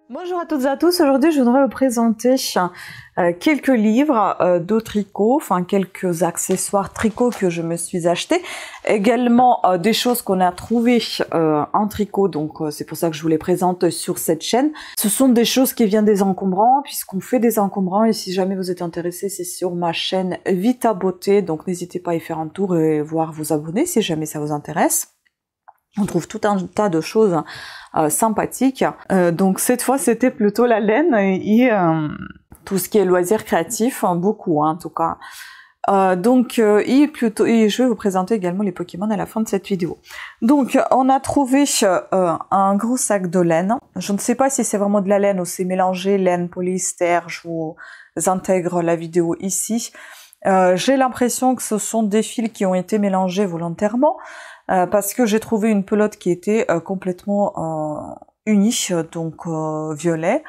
Bonjour à toutes et à tous, aujourd'hui je voudrais vous présenter quelques livres de tricot, enfin quelques accessoires tricot que je me suis acheté, également des choses qu'on a trouvées en tricot, donc c'est pour ça que je vous les présente sur cette chaîne. Ce sont des choses qui viennent des encombrants, puisqu'on fait des encombrants, et si jamais vous êtes intéressé, c'est sur ma chaîne Vita Beauté, donc n'hésitez pas à y faire un tour et voir vous abonner si jamais ça vous intéresse. On trouve tout un tas de choses sympathiques. Donc cette fois, c'était plutôt la laine et tout ce qui est loisirs créatifs, beaucoup en tout cas. Et je vais vous présenter également les Pokémon à la fin de cette vidéo. Donc, on a trouvé un gros sac de laine. Je ne sais pas si c'est vraiment de la laine ou c'est mélangé laine, polyester. Je vous intègre la vidéo ici. J'ai l'impression que ce sont des fils qui ont été mélangés volontairement. Parce que j'ai trouvé une pelote qui était complètement unie, donc violet,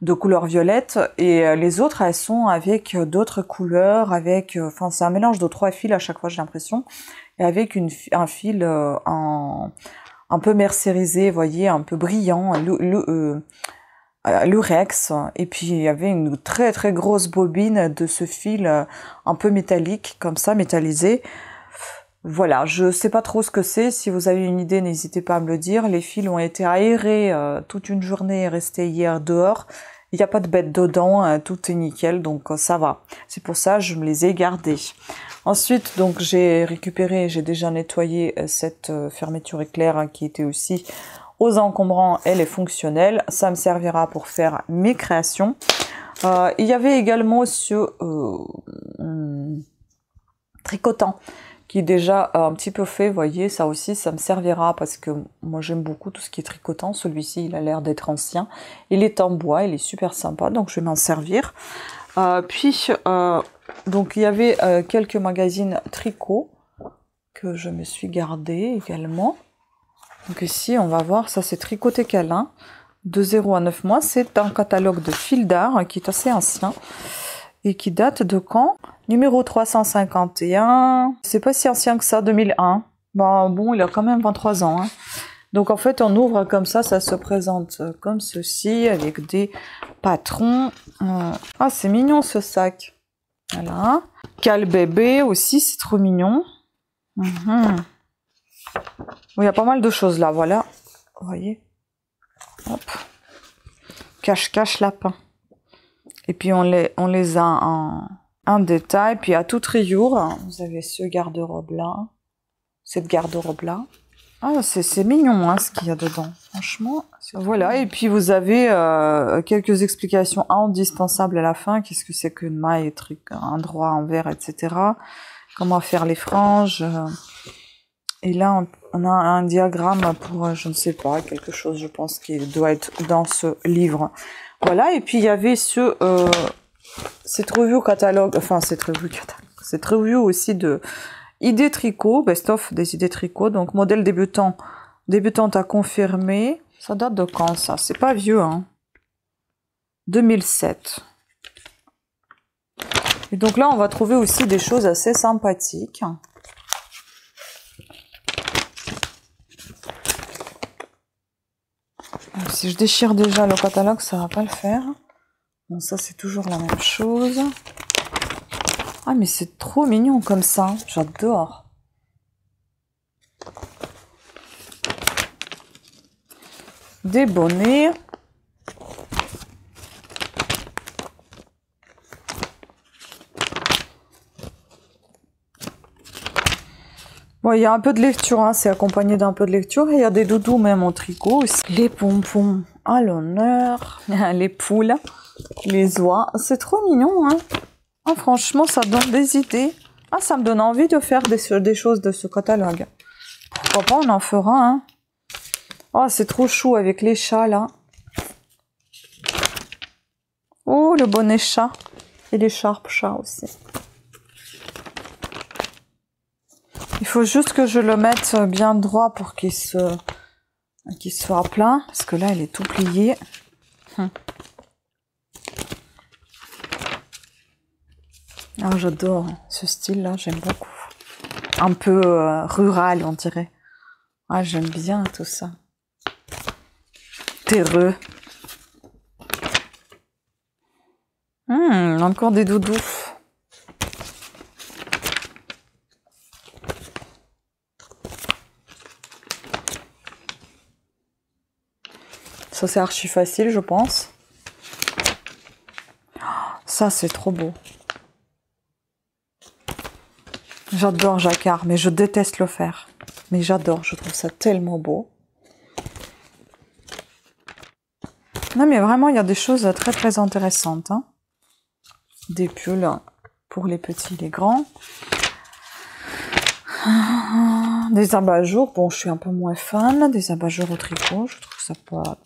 de couleur violette, et les autres elles sont avec d'autres couleurs, enfin c'est un mélange de 3 fils à chaque fois j'ai l'impression, et avec un fil un peu mercérisé, vous voyez, un peu brillant, lurex, et puis il y avait une très très grosse bobine de ce fil un peu métallique, comme ça, métallisé. Voilà, je sais pas trop ce que c'est. Si vous avez une idée, n'hésitez pas à me le dire. Les fils ont été aérés toute une journée et restés hier dehors. Il n'y a pas de bête dedans, tout est nickel, donc ça va. C'est pour ça que je me les ai gardés. Ensuite, donc j'ai récupéré, j'ai déjà nettoyé cette fermeture éclair qui était aussi aux encombrants. Elle est fonctionnelle. Ça me servira pour faire mes créations. Il y avait également ce tricotant qui est déjà un petit peu fait, vous voyez, ça aussi, ça me servira parce que moi j'aime beaucoup tout ce qui est tricotant. Celui-ci, il a l'air d'être ancien. Il est en bois, il est super sympa, donc je vais m'en servir. Donc il y avait quelques magazines tricot que je me suis gardé également. Donc ici, on va voir, ça c'est Tricoté Câlin, de 0 à 9 mois. C'est un catalogue de fil d'art qui est assez ancien et qui date de quand? Numéro 351, c'est pas si ancien que ça, 2001. Bon, il a quand même 23 ans. Hein. Donc en fait, on ouvre comme ça se présente comme ceci, avec des patrons. Ah, c'est mignon ce sac. Voilà. Cal bébé aussi, c'est trop mignon. Oui, il y a pas mal de choses là, voilà. Vous voyez. Hop. Cache-cache lapin. Et puis on les a en détail. Puis à toute rayure, vous avez ce garde-robe là, cette garde-robe là. Ah, c'est mignon hein, ce qu'il y a dedans, franchement. Voilà, et puis vous avez quelques explications indispensables à la fin. Qu'est-ce que c'est qu'une maille, un droit envers, etc. Comment faire les franges. Et là, on a un diagramme pour, je ne sais pas, quelque chose, je pense, qui doit être dans ce livre. Voilà, et puis il y avait cette review catalogue, enfin cette review aussi de idées tricot, best-of des idées tricot, donc modèle débutante à confirmer. Ça date de quand ça? C'est pas vieux, hein. 2007. Et donc là, on va trouver aussi des choses assez sympathiques. Si je déchire déjà le catalogue, ça va pas le faire. Bon, ça c'est toujours la même chose. Ah, mais c'est trop mignon comme ça. J'adore. Des bonnets. Bon, il y a un peu de lecture, hein, c'est accompagné d'un peu de lecture. Et il y a des doudous même en tricot aussi. Les pompons à l'honneur. Les poules, les oies. C'est trop mignon, hein. Ah, franchement, ça donne des idées. Ah, ça me donne envie de faire des choses de ce catalogue. Pourquoi pas, on en fera, hein. Oh, c'est trop chou avec les chats, là. Oh, le bonnet chat. Et l'écharpe chat aussi. Il faut juste que je le mette bien droit pour qu'il soit plat. Parce que là, il est tout plié. Ah, j'adore ce style-là, j'aime beaucoup. Un peu rural, on dirait. Ah, j'aime bien tout ça. Terreux. Encore des doudous. Ça, c'est archi facile, je pense. Ça, c'est trop beau. J'adore jacquard, mais je déteste le faire. Mais j'adore, je trouve ça tellement beau. Non, mais vraiment, il y a des choses très, très intéressantes. Hein. Des pulls pour les petits, les grands. Des abat-jours. Bon, je suis un peu moins fan. Des abat-jours au tricot, je trouve ça pas...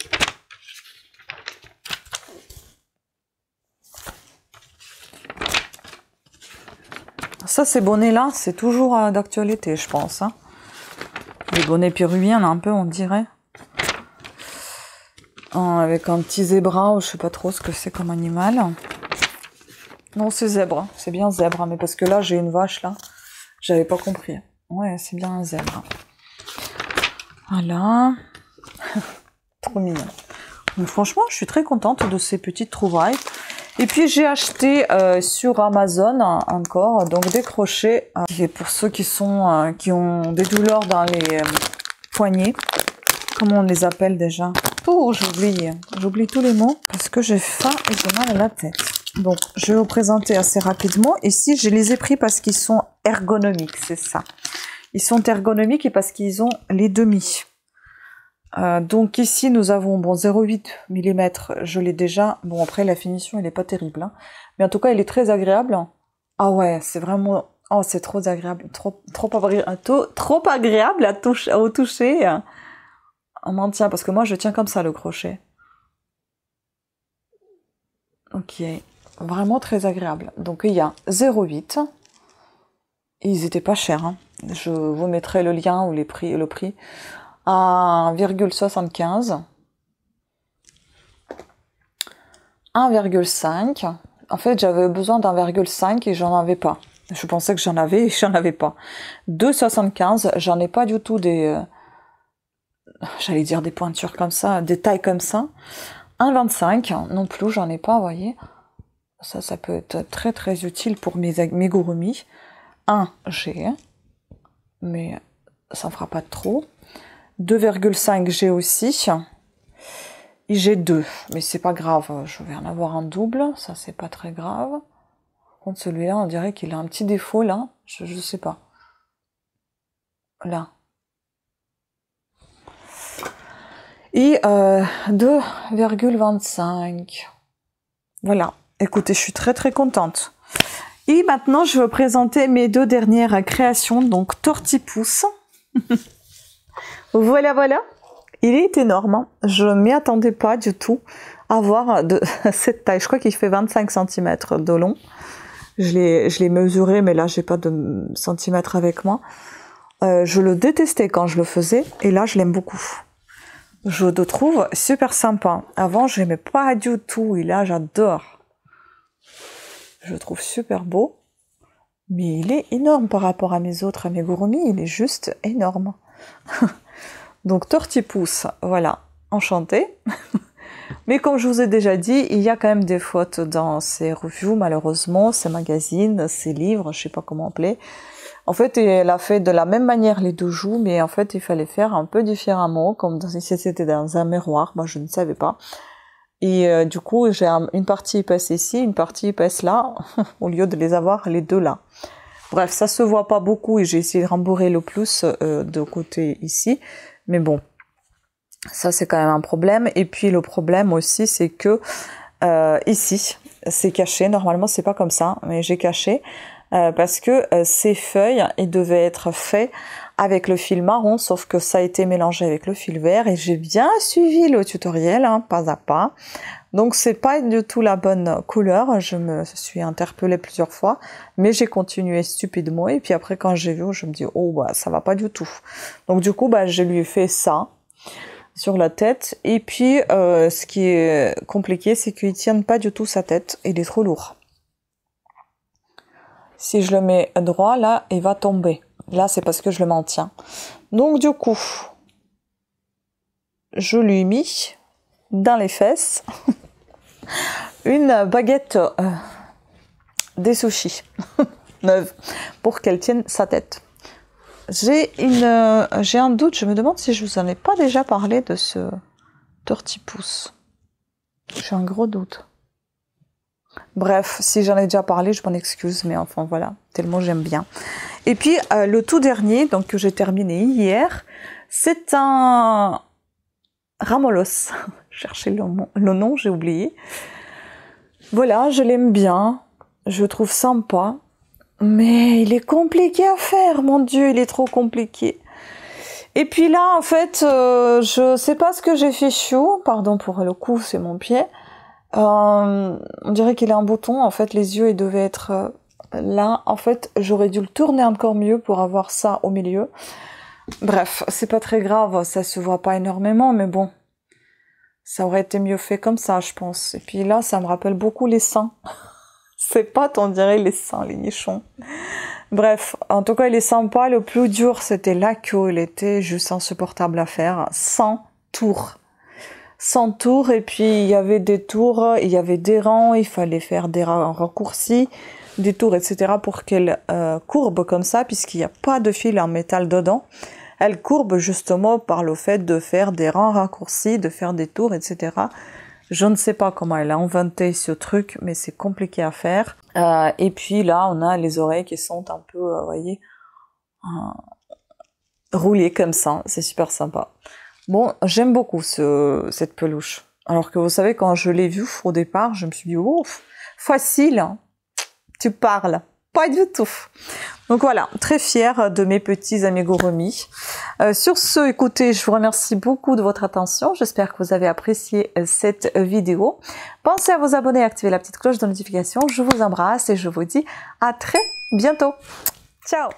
Ça, ces bonnets-là, c'est toujours d'actualité, je pense. Hein. Les bonnets péruviens, un peu, on dirait. Avec un petit zébra, ou je sais pas trop ce que c'est comme animal. Non, c'est zèbre. C'est bien zèbre. Mais parce que là, j'ai une vache, là. J'avais pas compris. Ouais, c'est bien un zèbre. Voilà. Trop mignon. Donc, franchement, je suis très contente de ces petites trouvailles. Et puis j'ai acheté sur Amazon encore donc des crochets pour ceux qui ont des douleurs dans les poignets. Comment on les appelle déjà? Oh, j'oublie tous les mots parce que j'ai faim et j'ai mal à la tête. Donc je vais vous présenter assez rapidement. Ici je les ai pris parce qu'ils sont ergonomiques, c'est ça. Ils sont ergonomiques et parce qu'ils ont les demi. Donc ici nous avons bon 0,8 mm, je l'ai déjà. Bon après la finition elle est pas terrible, hein. Mais en tout cas elle est très agréable. Ah ouais, c'est vraiment, oh c'est trop agréable, trop agréable au toucher. On maintient parce que moi je tiens comme ça le crochet. Ok, vraiment très agréable. Donc il y a 0,8. Ils étaient pas chers, hein. Je vous mettrai le lien ou le prix. À 1,75, 1,5. En fait, j'avais besoin d'1,5 et j'en avais pas. Je pensais que j'en avais et j'en avais pas. 2,75, j'en ai pas du tout des... j'allais dire des pointures comme ça, des tailles comme ça. 1,25 non plus, j'en ai pas, vous voyez. Ça peut être très très utile pour mes gouroumis. 1, j'ai, mais ça ne fera pas trop. 2,5 j'ai aussi. Et j'ai 2, mais c'est pas grave, je vais en avoir un double, ça c'est pas très grave. Par contre celui-là, on dirait qu'il a un petit défaut là, je sais pas. Là. Et 2,25. Voilà, écoutez, je suis très très contente. Et maintenant, je vais vous présenter mes 2 dernières créations, donc Tortipousse. Voilà, voilà. Il est énorme, hein. Je ne m'y attendais pas du tout à voir de cette taille. Je crois qu'il fait 25 cm de long. Je l'ai mesuré, mais là, j'ai pas de centimètres avec moi. Je le détestais quand je le faisais, et là, je l'aime beaucoup. Je le trouve super sympa. Avant, je l'aimais pas du tout, et là, j'adore. Je le trouve super beau, mais il est énorme par rapport à mes autres amigurumis. Il est juste énorme. Donc Tortipousse, voilà, enchantée. Mais comme je vous ai déjà dit, il y a quand même des fautes dans ces reviews, malheureusement, ces magazines, ces livres, je sais pas comment appeler. En fait, elle a fait de la même manière les 2 joues, mais en fait, il fallait faire un peu différemment, comme si c'était dans un miroir. Moi, je ne savais pas. Et du coup, j'ai une partie épaisse ici, une partie épaisse là, au lieu de les avoir les 2 là. Bref, ça se voit pas beaucoup et j'ai essayé de rembourrer le plus de côté ici. Mais bon, ça c'est quand même un problème. Et puis le problème aussi, c'est que ici, c'est caché. Normalement, c'est pas comme ça, mais j'ai caché parce que ces feuilles, ils devaient être faits avec le fil marron, sauf que ça a été mélangé avec le fil vert et j'ai bien suivi le tutoriel, hein, pas à pas. Donc c'est pas du tout la bonne couleur, je me suis interpellée plusieurs fois, mais j'ai continué stupidement et puis après quand j'ai vu, je me dis oh bah ça va pas du tout. Donc du coup bah je lui ai fait ça sur la tête et puis ce qui est compliqué c'est qu'il tienne pas du tout sa tête, il est trop lourd. Si je le mets droit là, il va tomber. Là c'est parce que je le maintiens. Donc du coup, je lui ai mis dans les fesses une baguette des sushis neuve pour qu'elle tienne sa tête. J'ai un doute, je me demande si je vous en ai pas déjà parlé de ce tortipousse. J'ai un gros doute. Bref, si j'en ai déjà parlé, je m'en excuse, mais enfin voilà, tellement j'aime bien. Et puis le tout dernier, donc que j'ai terminé hier, c'est un ramolos. Cherchez le nom, j'ai oublié. Voilà, je l'aime bien, je trouve sympa, mais il est compliqué à faire, mon Dieu, il est trop compliqué. Et puis là, en fait, je sais pas ce que j'ai fait chou, pardon pour le coup, c'est mon pied. On dirait qu'il a un bouton, en fait, les yeux, ils devaient être là. En fait, j'aurais dû le tourner encore mieux pour avoir ça au milieu. Bref, c'est pas très grave, ça se voit pas énormément, mais bon, ça aurait été mieux fait comme ça, je pense. Et puis là, ça me rappelle beaucoup les seins. C'est pas, on dirait les seins, les nichons. Bref, en tout cas, il est sympa. Le plus dur, c'était la queue. Il était juste insupportable à faire. 100 tours. 100 tours, et puis il y avait des tours, il y avait des rangs, il fallait faire des raccourcis, des tours, etc. pour qu'elle courbe comme ça, puisqu'il n'y a pas de fil en métal dedans. Elle courbe justement par le fait de faire des rangs raccourcis, de faire des tours, etc. Je ne sais pas comment elle a inventé ce truc, mais c'est compliqué à faire. Et puis là, on a les oreilles qui sont un peu, vous voyez, roulées comme ça. C'est super sympa. Bon, j'aime beaucoup cette peluche. Alors que vous savez, quand je l'ai vue au départ, je me suis dit, oh, facile, hein. Tu parles. Pas du tout. Donc voilà, très fière de mes petits amigurumis. Sur ce, écoutez, je vous remercie beaucoup de votre attention. J'espère que vous avez apprécié cette vidéo. Pensez à vous abonner et activer la petite cloche de notification. Je vous embrasse et je vous dis à très bientôt. Ciao!